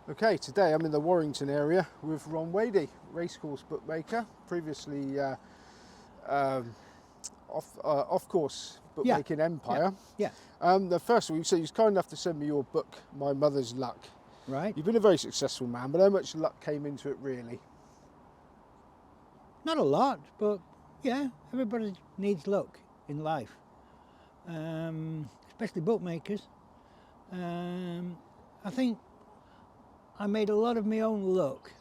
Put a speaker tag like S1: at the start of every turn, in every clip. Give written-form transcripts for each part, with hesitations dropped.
S1: Okay, today I'm in the Warrington area with Ron Wadey, racecourse bookmaker, previously off-course
S2: Yeah,
S1: bookmaking empire.
S2: yeah,
S1: The first of all, so he was kind enough to send me your book, My Mother's Luck.
S2: right.
S1: You've been a very successful man, but how much luck came into it really?
S2: Not a lot, but yeah, everybody needs luck in life, especially bookmakers. I think I made a lot of my own luck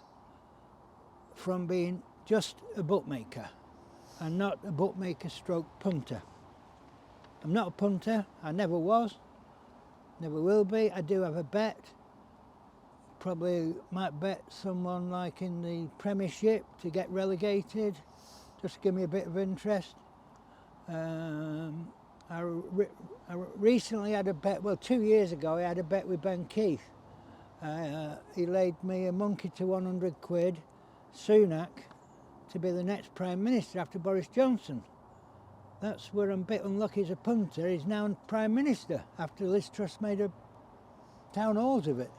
S2: from being just a bookmaker and not a bookmaker stroke punter. I'm not a punter, I never was, never will be. I do have a bet. Probably might bet someone like in the Premiership to get relegated, just to give me a bit of interest. I recently had a bet, well 2 years ago I had a bet with Ben Keith. He laid me a monkey to 100 quid, Sunak, to be the next Prime Minister after Boris Johnson. That's where I'm a bit unlucky as a punter. He's now Prime Minister after Liz Truss made a town halls of it.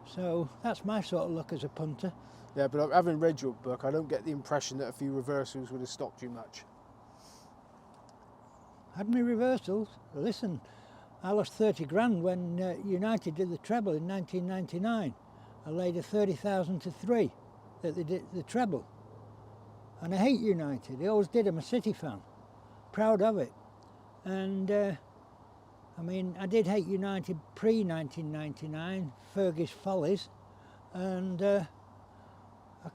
S2: So that's my sort of luck as a punter.
S1: Yeah, but having read your book, I don't get the impression that a few reversals would have stopped you much.
S2: Had me reversals. Listen, I lost 30 grand when United did the treble in 1999. I laid a 30,000 to 3 that they did the treble. And I hate United. I always did. I'm a City fan. Proud of it. And I mean, I did hate United pre-1999, Fergie's follies, and I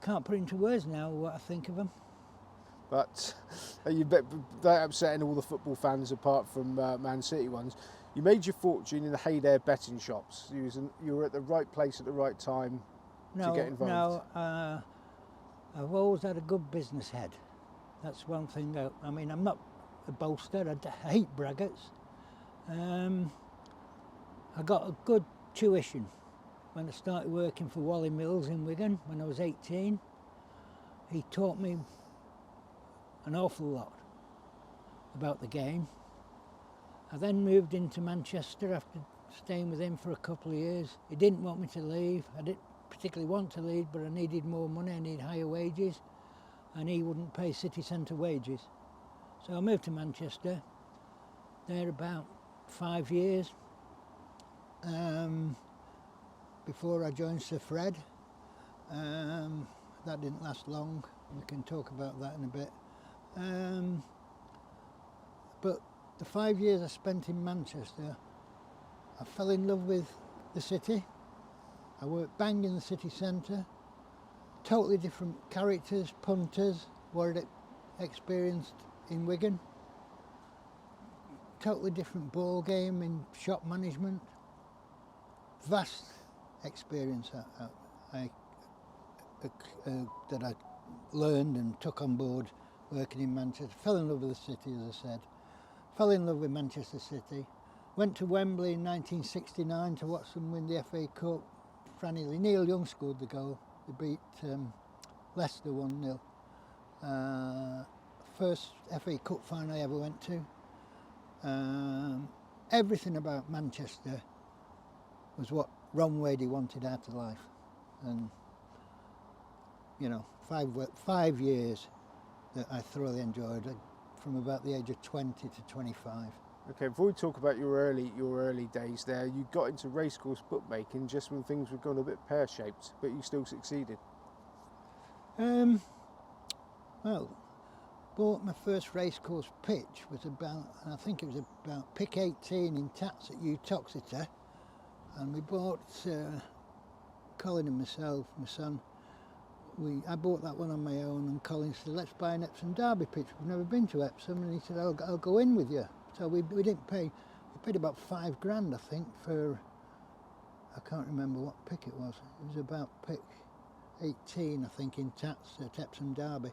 S2: can't put into words now what I think of them.
S1: But you bet that upsetting all the football fans apart from Man City ones. You made your fortune in the heyday of betting shops. You were at the right place at the right time to get involved.
S2: No, I've always had a good business head. That's one thing. I mean, I'm not a boaster. I hate braggarts. I got a good tuition when I started working for Wally Mills in Wigan when I was 18. He taught me an awful lot about the game. I then moved into Manchester after staying with him for a couple of years. He didn't want me to leave. I didn't particularly want to leave, but I needed more money, I needed higher wages, and he wouldn't pay city centre wages. So I moved to Manchester, there about 5 years, before I joined Sir Fred. That didn't last long, we can talk about that in a bit. But the 5 years I spent in Manchester, I fell in love with the city. I worked bang in the city centre, totally different characters, punters, what I'd experienced in Wigan. Totally different ball game in shop management. Vast experience that I learned and took on board working in Manchester. Fell in love with the city, as I said. Fell in love with Manchester City. Went to Wembley in 1969 to watch them win the FA Cup. Neil Young scored the goal. They beat Leicester 1-0. First FA Cup final I ever went to. Everything about Manchester was what Ron Wadey wanted out of life. And, you know, 5 years that I thoroughly enjoyed, from about the age of 20 to 25.
S1: Okay, before we talk about your early days there, you got into racecourse bookmaking just when things were going a bit pear-shaped, but you still succeeded.
S2: Well, bought my first racecourse pitch was I think it was about pick 18 in Tats at Utoxeter, and we bought, Colin and myself, my son, I bought that one on my own, and Colin said, let's buy an Epsom Derby pitch. We've never been to Epsom, and he said, I'll go in with you. So we didn't pay, we paid about 5 grand, I think, for, I can't remember what pick it was. It was about pick 18, I think, in Tats at Epsom Derby.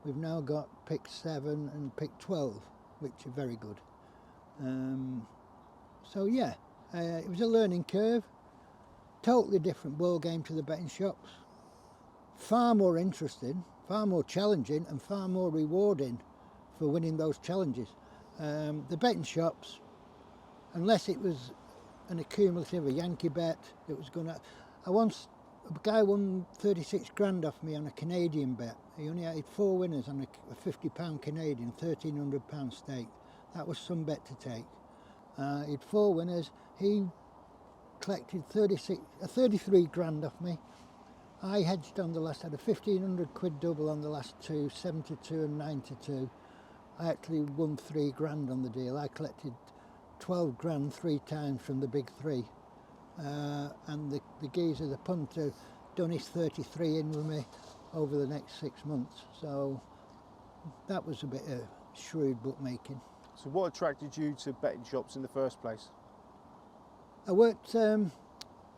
S2: We've now got pick 7 and pick 12, which are very good. So yeah, it was a learning curve. Totally different ball game to the betting shops. Far more interesting, far more challenging, and far more rewarding for winning those challenges. The betting shops, unless it was an accumulative, a Yankee bet that was going to, A guy won 36 grand off me on a Canadian bet. He only had 4 winners on a £50 Canadian, £1,300 stake. That was some bet to take. He had 4 winners. He collected 33 grand off me. I hedged on the last, had a 1,500 quid double on the last 2, 72 and 92. I actually won 3 grand on the deal. I collected 12 grand 3 times from the big 3. And the geezer, the punter, done his 33 in with me over the next 6 months. So that was a bit of shrewd bookmaking.
S1: So what attracted you to betting shops in the first place?
S2: I worked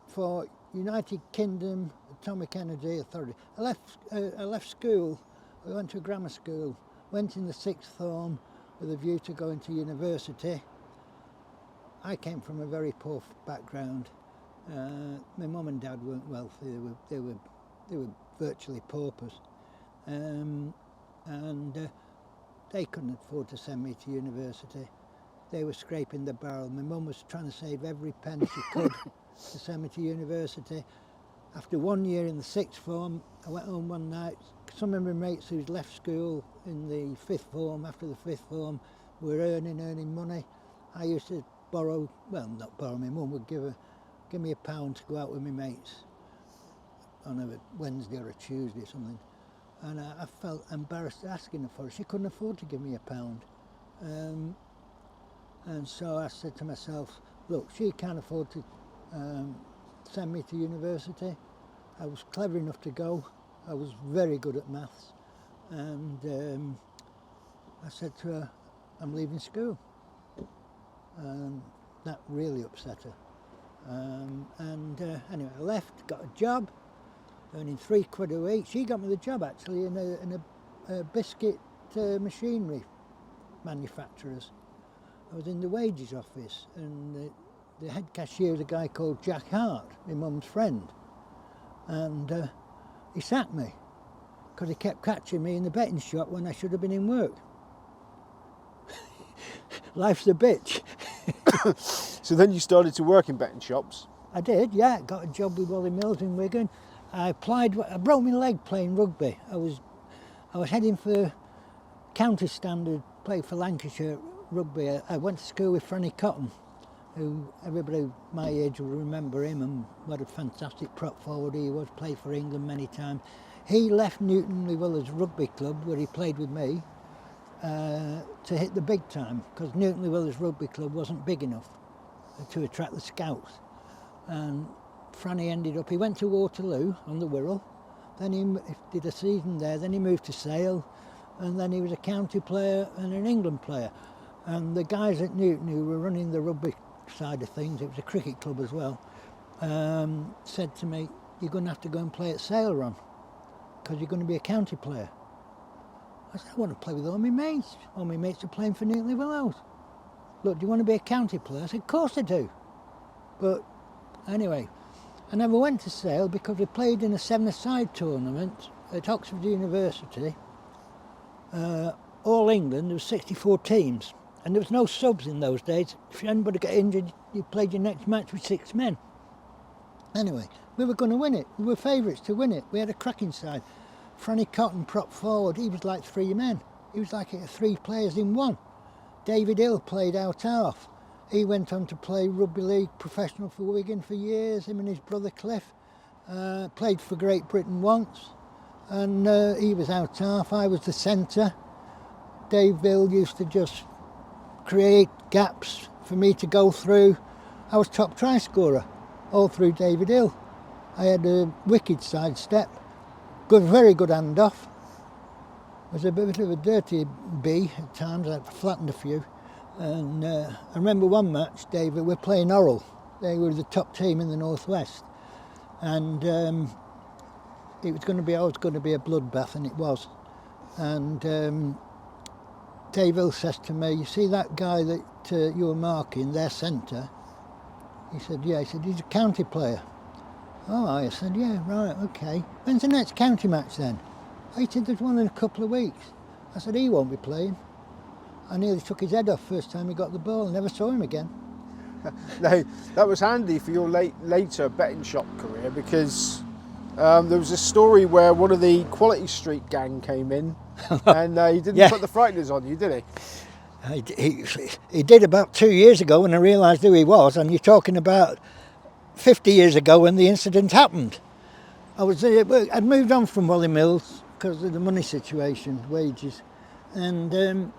S2: for United Kingdom Atomic Energy Authority. I left school. I went to a grammar school, went in the 6th form with a view to going to university. I came from a very poor background. My mum and dad weren't wealthy. They were virtually paupers, and they couldn't afford to send me to university. They were scraping the barrel. My mum was trying to save every penny she could to send me to university. After 1 year in the 6th form, I went home one night. Some of my mates who'd left school in the 5th form, after the 5th form, were earning money. I used to borrow, well, not borrow, my mum would give me £1 to go out with my mates on a Wednesday or a Tuesday or something. And I felt embarrassed asking her for it. She couldn't afford to give me £1. And so I said to myself, look, she can't afford to send me to university. I was clever enough to go. I was very good at maths. And I said to her, I'm leaving school. And that really upset her. Anyway, I left, got a job, earning £3 a week. She got me the job actually in a biscuit machinery manufacturers. I was in the wages office, and the head cashier was a guy called Jack Hart, my mum's friend, and he sacked me because he kept catching me in the betting shop when I should have been in work. Life's a bitch.
S1: So then you started to work in betting shops?
S2: I did, yeah. Got a job with Wally Mills in Wigan. I broke my leg playing rugby. I was heading for county standard, played for Lancashire rugby. I went to school with Franny Cotton, who everybody my age will remember him, and what a fantastic prop forward he was, played for England many times. He left Newton Llewelyn's rugby club, where he played with me, to hit the big time, because Newton Llewelyn's rugby club wasn't big enough to attract the scouts. And Franny he went to Waterloo on the Wirral, then he did a season there, then he moved to Sale, and then he was a county player and an England player. And the guys at Newton who were running the rugby side of things, it was a cricket club as well, said to me, you're going to have to go and play at Sale, Ron, because you're going to be a county player. I said, I want to play with all my mates. All my mates are playing for Newton Llewelyn. Look, do you want to be a county player? I said, of course I do. But anyway, I never went to Sale because we played in a 7-a-side tournament at Oxford University. All England, there was 64 teams. And there was no subs in those days. If anybody got injured, you played your next match with 6 men. Anyway, we were going to win it. We were favourites to win it. We had a cracking side. Franny Cotton, prop forward, he was like 3 men. He was like 3 players in one. David Hill played out half. He went on to play rugby league professional for Wigan for years, him and his brother Cliff. Played for Great Britain once, and he was out half. I was the centre. Dave Hill used to just create gaps for me to go through. I was top try scorer all through David Hill. I had a wicked sidestep, very good handoff. Was a bit of a dirty bee at times. I flattened a few. And I remember one match, David, we were playing Orrell. They were the top team in the Northwest. And it was going to be always going to be a bloodbath, and it was. And Dave Hill says to me, you see that guy that you were marking, their centre? He said, yeah. He said, he's a county player. Oh, I said, yeah, right, okay. When's the next county match then? He said, there's one in a couple of weeks. I said, he won't be playing. I nearly took his head off first time he got the ball. I never saw him again.
S1: No, that was handy for your later betting shop career, because there was a story where one of the Quality Street gang came in and he didn't
S2: Yeah.
S1: put the frighteners on you, did he?
S2: He did about 2 years ago when I realised who he was, and you're talking about 50 years ago when the incident happened. I'd moved on from Wally Mills because of the money situation, wages, and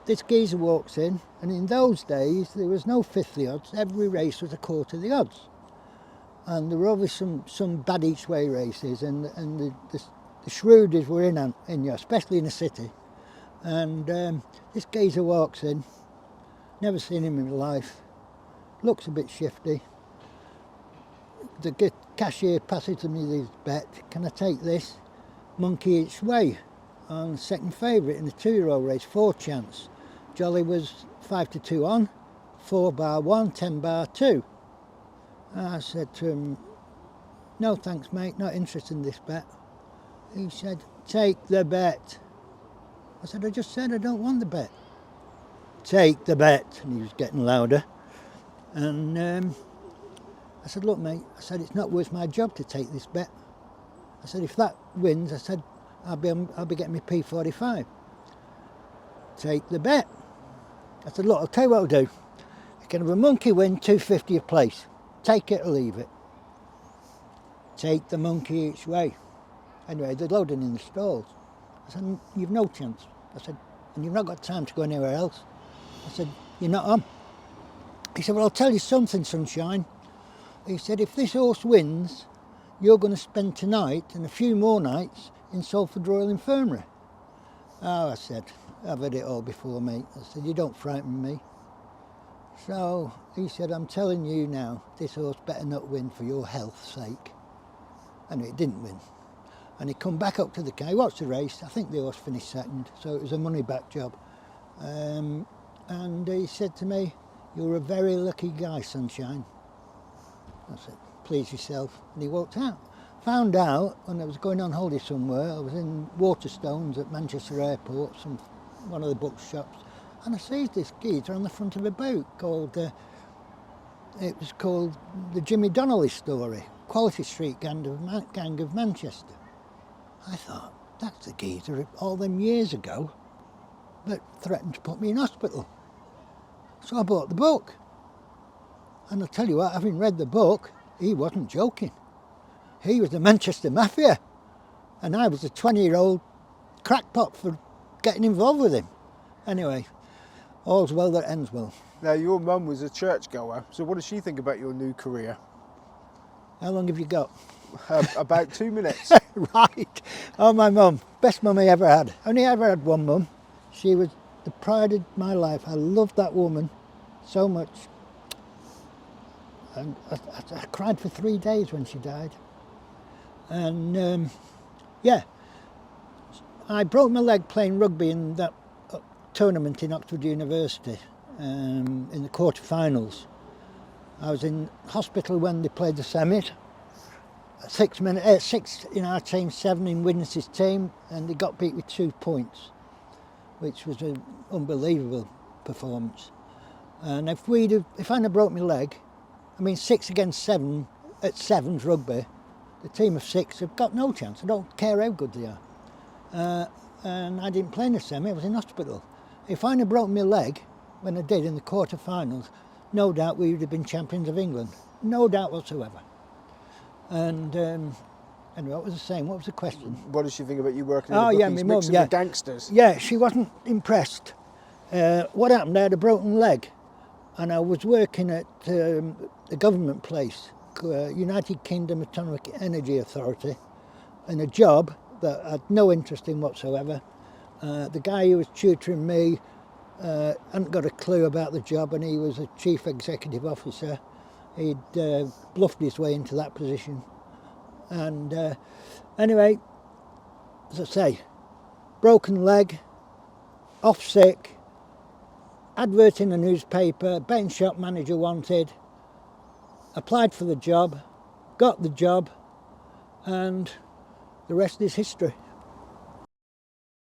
S2: this geezer walks in, and in those days there was no fifth the odds, every race was a quarter the odds. And there were obviously some bad each way races, and the shrewders were in you, especially in the city. And this geezer walks in, never seen him in my life, looks a bit shifty. The cashier passes to me this bet, can I take this? Monkey each way on second favourite in the 2-year-old race, 4 chance. Jolly was 5-2 on, 4 bar 1, 10 bar 2. I said to him, no thanks mate, not interested in this bet. He said, take the bet. I said, I just said I don't want the bet. Take the bet. And he was getting louder. And I said, look mate, I said, it's not worth my job to take this bet. I said, if that wins, I said, I'll be getting my P45. Take the bet. I said, look, I'll tell you what I'll do. You can have a monkey win, $2.50 a place. Take it or leave it. Take the monkey each way. Anyway, they're loading in the stalls. I said, you've no chance. I said, and you've not got time to go anywhere else. I said, you're not on. He said, well, I'll tell you something, sunshine. He said, if this horse wins, you're going to spend tonight and a few more nights in Salford Royal Infirmary. Oh, I said, I've had it all before, mate. I said, you don't frighten me. So he said, I'm telling you now, this horse better not win for your health's sake. And it didn't win. And he come back up to the car, he watched the race, I think the horse finished second, so it was a money back job. And he said to me, you're a very lucky guy, sunshine. I said, please yourself. And he walked out. Found out when I was going on holiday somewhere, I was in Waterstones at Manchester Airport, one of the bookshops, and I sees this geezer on the front of a book called, it was called The Jimmy Donnelly Story, Quality Street Gang of Manchester. I thought, that's the geezer all them years ago that threatened to put me in hospital. So I bought the book. And I'll tell you what, having read the book, he wasn't joking. He was the Manchester Mafia. And I was a 20-year-old crackpot for getting involved with him. Anyway, all's well that ends well.
S1: Now, your mum was a churchgoer, so what does she think about your new career?
S2: How long have you got?
S1: About 2 minutes.
S2: Right. Oh, my mum, best mum I ever had. Only ever had one mum. She was the pride of my life. I loved that woman so much. And I cried for 3 days when she died. And yeah, I broke my leg playing rugby in that tournament in Oxford University in the quarter-finals. I was in hospital when they played the semis. 6 in our team, 7 in Widnes's team, and they got beat with 2 points, which was an unbelievable performance. And if I'd have broke my leg, 6 against 7 at sevens rugby, the team of 6 have got no chance. I don't care how good they are. And I didn't play in the semi, I was in hospital. If I'd have broken my leg, when I did in the quarter-finals, no doubt we would have been champions of England. No doubt whatsoever. And anyway, what was I saying? What was the question?
S1: What does she think about you working in the
S2: yeah,
S1: bookies,
S2: my mum,
S1: mixing with gangsters?
S2: Yeah, she wasn't impressed. What happened, I had a broken leg, and I was working at a government place, United Kingdom Atomic Energy Authority, in a job that I had no interest in whatsoever. The guy who was tutoring me hadn't got a clue about the job, and he was a chief executive officer. He'd bluffed his way into that position. And anyway, as I say, broken leg, off sick, advert in the newspaper, betting shop manager wanted, applied for the job, got the job, and the rest is history.